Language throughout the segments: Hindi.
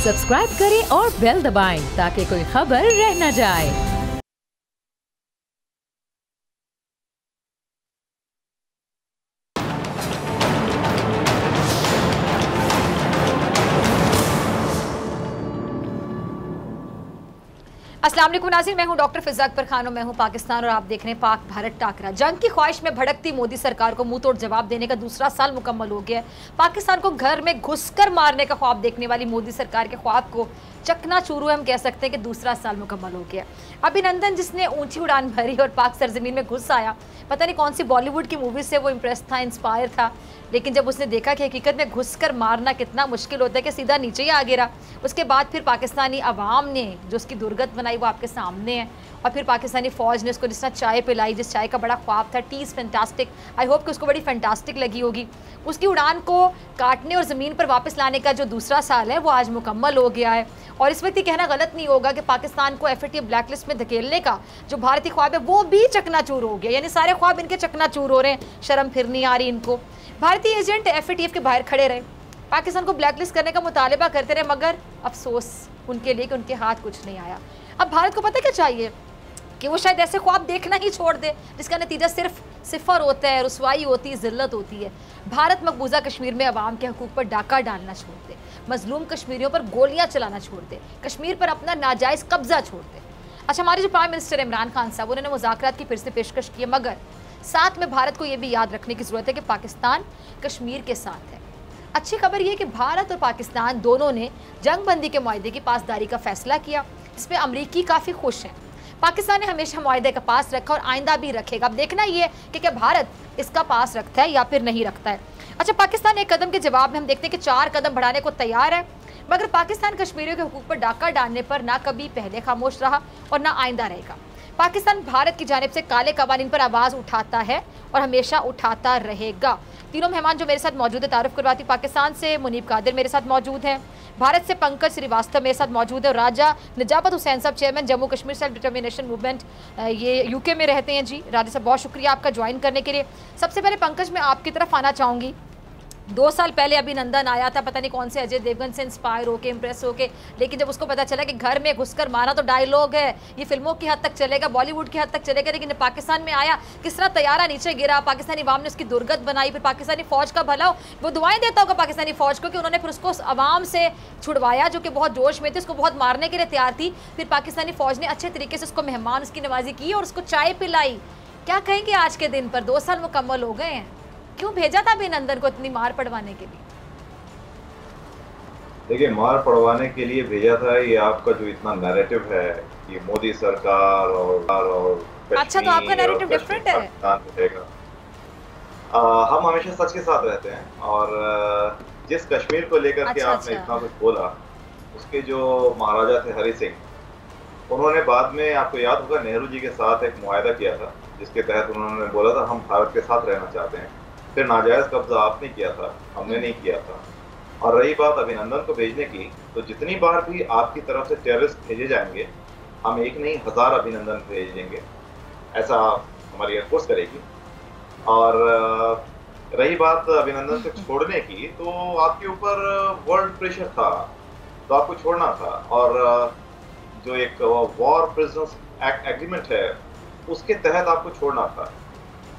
सब्सक्राइब करें और बेल दबाएं ताकि कोई खबर रह न जाए। अस्सलाम वालेकुम नाज़रीन, मैं हूं डॉक्टर फिज़ा अकबर खान और मैं हूं पाकिस्तान और आप देख रहे हैं पाक भारत टाकरा। जंग की ख्वाहिश में भड़कती मोदी सरकार को मुंह तोड़ जवाब देने का दूसरा साल मुकम्मल हो गया है। पाकिस्तान को घर में घुसकर मारने का ख्वाब देखने वाली मोदी सरकार के ख्वाब को चकनाचूर हुए हम कह सकते हैं कि दूसरा साल मुकम्मल हो गया। अभिनंदन जिसने ऊंची उड़ान भरी और पाक सरजमीन में घुस आया, पता नहीं कौन सी बॉलीवुड की मूवी से वो इम्प्रेस था, इंस्पायर था, लेकिन जब उसने देखा कि हकीकत में घुसकर मारना कितना मुश्किल होता है कि सीधा नीचे ही आ गिरा। उसके बाद फिर पाकिस्तानी अवाम ने जो उसकी दुर्गत बनाई वो आपके सामने है, और फिर पाकिस्तानी फ़ौज ने उसको जिस तरह चाय पिलाई, जिस चाय का बड़ा ख्वाब था, T is fantastic, I hope कि उसको बड़ी फैंटास्टिक लगी होगी। उसकी उड़ान को काटने और ज़मीन पर वापस लाने का जो दूसरा साल है वो आज मुकम्मल हो गया है। और इस वक्त ये कहना गलत नहीं होगा कि पाकिस्तान को FATF ब्लैक लिस्ट में धकेलने का जो भारतीय ख्वाब है वो भी चकनाचूर हो गया, यानी सारे ख्वाब इनके चकनाचूर हो रहे हैं। शर्म फिर नहीं आ रही इनको। भारतीय एजेंट FATF के बाहर खड़े रहे, पाकिस्तान को ब्लैक लिस्ट करने का मुतालबा करते रहे, मगर अफसोस उनके लिए कि उनके हाथ कुछ नहीं आया। अब भारत को पता क्या चाहिए कि वो शायद ऐसे ख्वाब देखना ही छोड़ दे जिसका नतीजा सिर्फ सिफर होता है, रुसवाई होती है, ज़िल्लत होती है। भारत मकबूजा कश्मीर में अवाम के हकूक़ पर डाका डालना छोड़ दे, मजलूम कश्मीरियों पर गोलियां चलाना छोड़ दे, कश्मीर पर अपना नाजायज़ कब्जा छोड़ दे। अच्छा, हमारे जो प्राइम मिनिस्टर इमरान खान साहब, उन्होंने मुज़ाकरात की फिर से पेशकश की है, मगर साथ में भारत को ये भी याद रखने की ज़रूरत है कि पाकिस्तान कश्मीर के साथ है। अच्छी खबर ये है कि भारत और पाकिस्तान दोनों ने जंगबंदी के मुआहदे की पासदारी का फैसला किया, इस पर अमरीकी काफ़ी खुश हैं। पाकिस्तान ने हमेशा मुआहदे का पास रखा और आइंदा भी रखेगा। अब देखना ये कि क्या भारत इसका पास रखता है या फिर नहीं रखता है। अच्छा, पाकिस्तान एक कदम के जवाब में हम देखते हैं कि 4 कदम बढ़ाने को तैयार है, मगर पाकिस्तान कश्मीरियों के हुकूक पर डाका डालने पर ना कभी पहले खामोश रहा और ना आइंदा रहेगा। पाकिस्तान भारत की जानिब से काले कवानीन पर आवाज़ उठाता है और हमेशा उठाता रहेगा। तीनों मेहमान जो मेरे साथ मौजूद है, तारुफ करवाती पाकिस्तान से मुनीब कादिर मेरे साथ मौजूद हैं, भारत से पंकज श्रीवास्तव मेरे साथ मौजूद है, और राजा निजाबत हुसैन साहब, chairman Jammu Kashmir self determination movement, ये UK में रहते हैं। जी राजा साहब, बहुत शुक्रिया आपका ज्वाइन करने के लिए। सबसे पहले पंकज, मैं आपकी तरफ आना चाहूँगी। 2 साल पहले अभिनंदन आया था, पता नहीं कौन से अजय देवगन से इंस्पायर होके, इम्प्रेस होके, लेकिन जब उसको पता चला कि घर में घुसकर मारा तो डायलॉग है, ये फिल्मों की हद तक चलेगा, बॉलीवुड की हद तक चलेगा, लेकिन पाकिस्तान में आया किस तरह तैयारा नीचे गिरा, पाकिस्तानी अवाम ने उसकी दुर्गत बनाई। फिर पाकिस्तानी फ़ौज का भला हो, वो दुआएं देता होगा पाकिस्तानी फ़ौज को कि उन्होंने फिर उसको अवाम से छुड़वाया जो कि बहुत जोश में थी, उसको बहुत मारने के लिए तैयार थी। फिर पाकिस्तानी फ़ौज ने अच्छे तरीके से उसको मेहमान उसकी नवाजी की और उसको चाय पिलाई। क्या कहेंगे आज के दिन पर? 2 साल मुकम्मल हो गए हैं, क्यों भेजा था अभिनंदन को इतनी मार पड़वाने के लिए? देखिए, मार पड़वाने के लिए भेजा था, ये आपका जो इतना नैरेटिव है कि मोदी सरकार और अच्छा, तो आपका नैरेटिव डिफरेंट है। हम हमेशा सच के साथ रहते हैं, और जिस कश्मीर को लेकर के आपने इतना कुछ बोला, उसके जो महाराजा थे हरि सिंह, उन्होंने बाद में, आपको याद होगा, नेहरू जी के साथ एक मुआहदा किया था जिसके तहत उन्होंने बोला था हम भारत के साथ रहना चाहते हैं। फिर नाजायज़ कब्जा आपने किया था, हमने नहीं किया था। और रही बात अभिनंदन को भेजने की, तो जितनी बार भी आपकी तरफ से टेररिस्ट भेजे जाएंगे, हम एक नहीं 1000 अभिनंदन भेजेंगे, ऐसा हमारी एयरफोर्स करेगी। और रही बात अभिनंदन से छोड़ने की, तो आपके ऊपर वर्ल्ड प्रेशर था, तो आपको छोड़ना था। और जो एक वॉर प्रिजनर्स एक्ट एग्रीमेंट है, उसके तहत आपको छोड़ना था।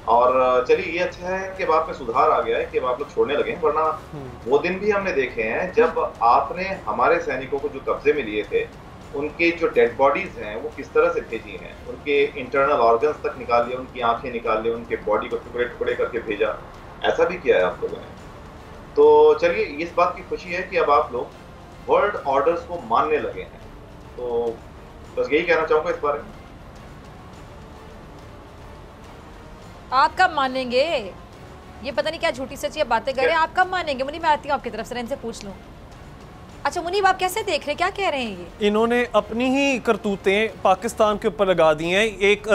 और चलिए, ये अच्छा है कि अब आप में सुधार आ गया है कि अब आप लोग छोड़ने लगे हैं, वरना वो दिन भी हमने देखे हैं जब आपने हमारे सैनिकों को जो कब्जे में लिए थे, उनके जो डेड बॉडीज हैं वो किस तरह से भेजी हैं, उनके इंटरनल ऑर्गन्स तक निकाल लिए, उनकी आंखें निकाल ली, उनके बॉडी को टुकड़े टुकड़े करके भेजा, ऐसा भी किया है आप लोगों ने। तो चलिए, इस बात की खुशी है कि अब आप लोग वर्ल्ड ऑर्डर्स को मानने लगे हैं, तो बस यही कहना चाहूँगा इस बारे में। आप कब मानेंगे? ये पता नहीं क्या झूठी सच्ची बातें कर रहे हैं, आप कब मानेंगे? मुनीब, मैं आती हूँ आपकी तरफ से, इनसे पूछ लूँ। अच्छा मुनीब, आप कैसे देख रहे हैं, क्या कह रहे हैं ये? इन्होंने अपनी ही करतूतें पाकिस्तान के ऊपर लगा दी हैं। एक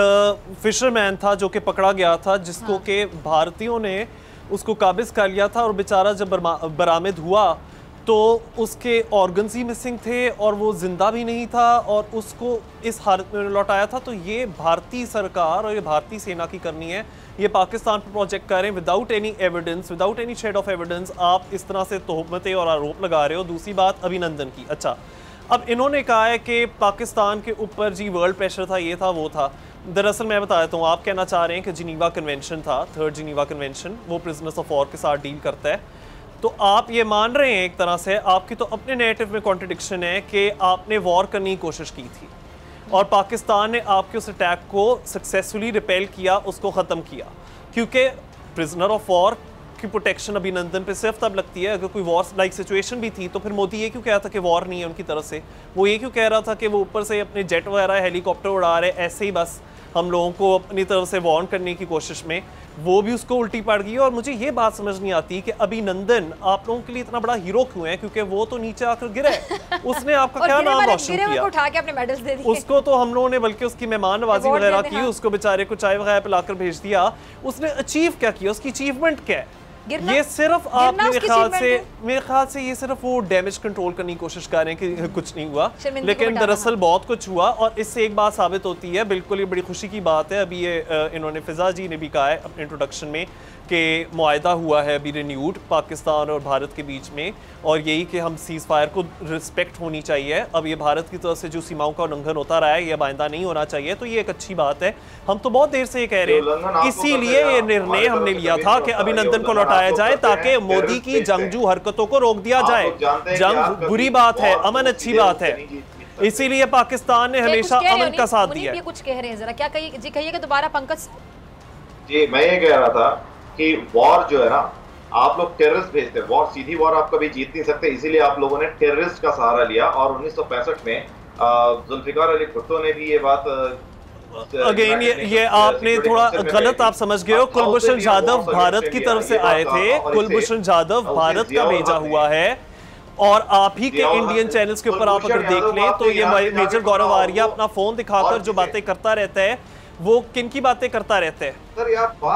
फिशरमैन था जो कि पकड़ा गया था, जिसको के भारतीयों ने उसको काबिज कर लिया था, और बेचारा जब बरामद हुआ तो उसके ऑर्गन्स ही मिसिंग थे और वो जिंदा भी नहीं था और उसको इस हालत में लौटाया था। तो ये भारतीय सरकार और ये भारतीय सेना की करनी है। ये पाकिस्तान पर प्रोजेक्ट करें without any evidence, without any shade of evidence, आप इस तरह से तोहमतें और आरोप लगा रहे हो। दूसरी बात अभिनंदन की, अच्छा अब इन्होंने कहा है कि पाकिस्तान के ऊपर जी वर्ल्ड प्रेशर था, ये था वो था। दरअसल मैं बता देता हूँ, आप कहना चाह रहे हैं कि जिनीवा कन्वेंशन था, थर्ड जिनीवा कन्वेंशन, वो प्रिजनर्स ऑफ वॉर के साथ डील करता है। तो आप ये मान रहे हैं एक तरह से, आपकी तो अपने नैरेटिव में कॉन्ट्रडिक्शन है कि आपने वॉर करने की कोशिश की थी और पाकिस्तान ने आपके उस अटैक को सक्सेसफुली रिपेल किया, उसको ख़त्म किया, क्योंकि प्रिजनर ऑफ वॉर की प्रोटेक्शन अभिनंदन पे सिर्फ तब लगती है अगर कोई वॉर लाइक सिचुएशन भी थी। तो फिर मोदी ये क्यों कह रहा था कि वॉर नहीं है उनकी तरफ से? वो ये क्यों कह रहा था कि वो ऊपर से अपने जेट वगैरह हेलीकॉप्टर उड़ा रहे ऐसे ही बस हम लोगों को अपनी तरफ से वार्न करने की कोशिश में? वो भी उसको उल्टी पड़ गई। और मुझे ये बात समझ नहीं आती कि अभिनंदन आप लोगों के लिए इतना बड़ा हीरो क्यों है, क्योंकि वो तो नीचे आकर गिरा है, उसने आपका क्या नाम रोशन किया, उठा के अपने मेडल्स दे दिए उसको तो हम लोगों ने बल्कि उसकी मेहमान नवाजी वगैरह की, उसको बेचारे को चाय वगैरह पिलाकर भेज दिया। उसने अचीव क्या किया, उसकी अचीवमेंट क्या है? ये सिर्फ आप मेरे ख्याल से ये सिर्फ वो डैमेज कंट्रोल करने की कोशिश कर रहे हैं कि कुछ नहीं हुआ, लेकिन दरअसल बहुत कुछ हुआ। और इससे एक बात साबित होती है, बिल्कुल ये बड़ी खुशी की बात है। अभी ये इन्होंने फिजा जी ने भी कहा है अपने इंट्रोडक्शन में कि मुआहदा हुआ है अभी रिन्यूड पाकिस्तान और भारत के बीच में, और यही कि हम सीज़ फायर को रिस्पेक्ट होनी चाहिए। अब ये भारत की तरफ से जो सीमाओं का उल्लंघन होता रहा है, ये आइंदा नहीं होना चाहिए, तो ये एक अच्छी बात है। हम तो बहुत देर से ये कह रहे हैं, इसीलिए ये निर्णय हमने लिया था कि अभिनंदन को लौटाया जाए ताकि मोदी की जंगजू हरकतों को रोक दिया जाए। जंग बुरी बात है, अमन अच्छी बात है, इसीलिए पाकिस्तान ने हमेशा अमन का साथ दिया। कुछ कह रहे हैं, जरा क्या कहिए जी, कहिएगा दोबारा पंकज जी। मैं ये कह रहा था कि वॉर जो है ना, आप लोग टेररिस्ट भेजते हैं, वॉर सीधी वॉर आप कभी जीत नहीं सकते, इसीलिए आप लोगों ने टेररिस्ट का सहारा लिया। और 1965 में जुल्फिकार अली भुट्टो ने भी ये बात अगेन ये आपने थोड़ा गलत आप समझ गए हो। कुलभूषण जाधव भारत की तरफ से आए थे, कुलभूषण जाधव भारत का भेजा हुआ है, और आप ही के इंडियन चैनल्स के ऊपर आप अगर देख लें तो ये मेजर गौरव आर्या अपना फोन दिखाकर जो बातें करता रहता है, वो किन की बातें करता रहता है?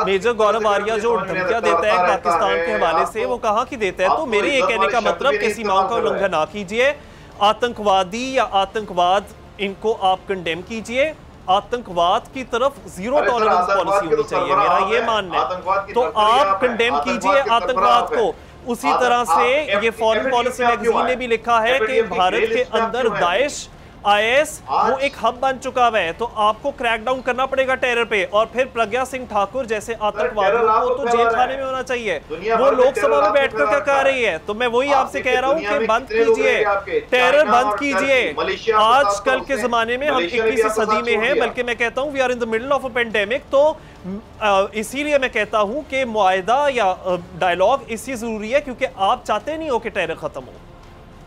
मेजर गौरव आर्या जो धमकियां देता है पाकिस्तान के हवाले से, वो कहाँ की देता है? तो मेरे ये कहने का मतलब कि सीमाओं का उल्लंघन ना कीजिए, आतंकवादी या आतंकवाद इनको आप कंडेम कीजिए, आतंकवाद की तरफ जीरो टॉलरेंस पॉलिसी होनी चाहिए, मेरा ये मानना है। तो आप कंडेम कीजिए आतंकवाद को। उसी तरह से ये फॉरेन पॉलिसी मैगजीन ने भी लिखा है कि भारत के अंदर दाइश IS वो एक हब बन चुका है, तो आपको क्रैकडाउन करना पड़ेगा टेरर पे। और फिर प्रज्ञा सिंह ठाकुर जैसे आतंकवादियों को तो जेल खाने में होना चाहिए। वो लोकसभा में बैठकर क्या कह रही है? तो मैं वही आपसे कह रहा हूँ कि बंद कीजिए, टेरर बंद कीजिए। आजकल के जमाने में हम 21वीं सदी में हैं, बल्कि मैं कहता हूँ we are in the middle of a pandemic. तो इसीलिए मैं कहता हूँ कि मुआहदा या डायलॉग इसलिए जरूरी है क्योंकि आप चाहते नहीं हो कि टेरर खत्म हो।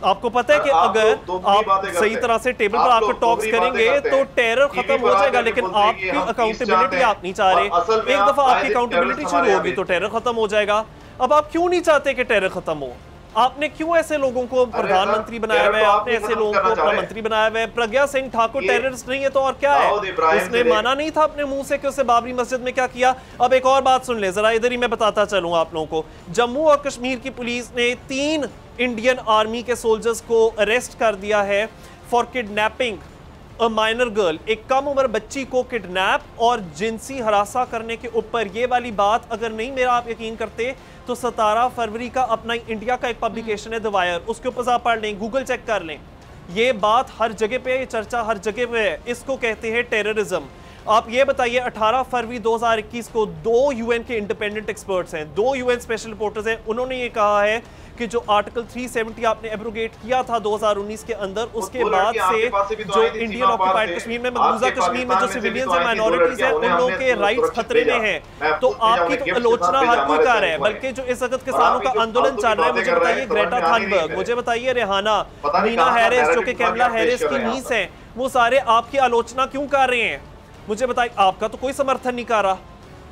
आपको पता है कि अगर आप सही तरह से टेबल पर आकर टॉक्स करेंगे तो टेरर खत्म हो जाएगा, लेकिन आपकी अकाउंटेबिलिटी आप नहीं चाह रहे। एक दफा आपकी अकाउंटेबिलिटी शुरू होगी तो टेरर खत्म हो जाएगा। अब आप क्यों नहीं चाहते कि टेरर खत्म हो? आपने क्यों ऐसे लोगों को प्रधानमंत्री बनाया हुआ है, आपने ऐसे लोगों को अपना मंत्री बनाया हुआ है? प्रज्ञा सिंह ठाकुर टेररिस्ट नहीं है तो और क्या है? उसने माना नहीं था अपने मुंह से कि उसने बाबरी मस्जिद में क्या किया। अब एक और बात सुन ले जरा, इधर ही मैं बताता चलूं आप लोगों को। जम्मू और कश्मीर की पुलिस ने 3 इंडियन आर्मी के सोल्जर्स को अरेस्ट कर दिया है for kidnapping a minor girl. एक कम उम्र बच्ची को किडनैप और जिनसी हरासा करने के ऊपर। ये वाली बात अगर नहीं मेरा आप यकीन करते तो 17 फरवरी का अपना इंडिया का एक पब्लिकेशन है द वायर, उसके ऊपर आप पढ़ लें, गूगल चेक कर लें। ये बात हर जगह पे, ये चर्चा हर जगह पे है। इसको कहते हैं टेररिज्म। आप ये बताइए 18 फरवरी 2021 को 2 UN के इंडिपेंडेंट एक्सपर्ट्स हैं, 2 UN स्पेशल रिपोर्टर्स हैं, उन्होंने ये कहा है कि जो आर्टिकल 370 आपने एब्रोगेट किया था 2019 के अंदर, उसके बाद से जो इंडियन ऑक्युपाइड कश्मीर में, मकबूजा कश्मीर में जो सिविलियंस हैं, माइनॉरिटीज हैं, उन लोगों के राइट्स खतरे में हैं। तो आपकी तो आलोचना हर कोई कर रहा है, बल्कि जो इस वक्त किसानों का आंदोलन चल रहा है, मुझे बताइए ग्रेटा थनबर्ग, मुझे बताइए रेहाना, मीना हैरिस जो कि कैमला हैरिस की नीस हैं, वो सारे आपकी आलोचना क्यों कर रहे हैं? मुझे बताइए। आपका तो कोई समर्थन नहीं कर रहा,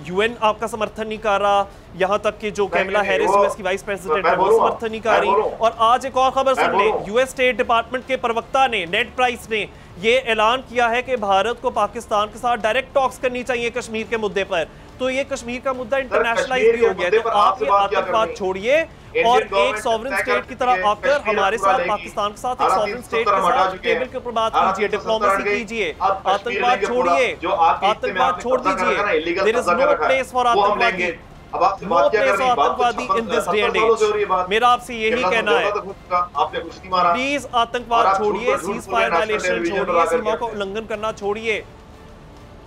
UN आपका समर्थन नहीं कर रहा, यहां तक कि जो कैमला हैरिस यूएस की वाइस प्रेसिडेंट है वो समर्थन नहीं कर रही। और आज एक और खबर सुन ले, US स्टेट डिपार्टमेंट के प्रवक्ता ने, नेड प्राइस ने ये ऐलान किया है कि भारत को पाकिस्तान के साथ डायरेक्ट टॉक्स करनी चाहिए कश्मीर के मुद्दे पर। तो ये कश्मीर का मुद्दा इंटरनेशनलाइज भी हो गया। तो आप ये आतंकवाद छोड़िए, और एक सॉवरेन स्टेट की तरह आकर हमारे साथ, पाकिस्तान के साथ एक सॉवरेन स्टेट के साथ टेबल के ऊपर बात कीजिए, डिप्लोमेसी कीजिए, आतंकवाद छोड़िए, आतंकवाद छोड़ दीजिए। There is no place for आतंकवादी, नो प्लेस फॉर आतंकवादी in this day and age. मेरा आपसे यही कहना है, प्लीज आतंकवाद छोड़िए, सीज फायर वायलेशन छोड़िए, सीमा का उल्लंघन करना छोड़िए।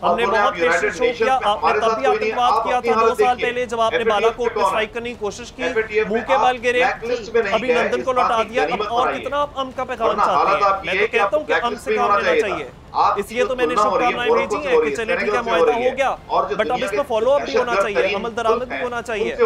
हमने बहुत पेशेंस शो किया, आपने तब भी आतंकवाद किया था 2 साल पहले, जब आपने बालाकोट में स्ट्राइक करने की कोशिश की, मुंह के बल गिरे, अभी लंदन को लौटा दिया। अब और कितना अम का पैगाम चाहते हैं? मैं तो कहता हूँ कि अम से काम लेना चाहिए, इसलिए तो मैंने शुभकामनाएं भेजी हैं कि चले ठीक है, मुआहदा हो गया, बट अब इसमें फॉलो अप भी होना चाहिए, अमल दरामद भी होना चाहिए।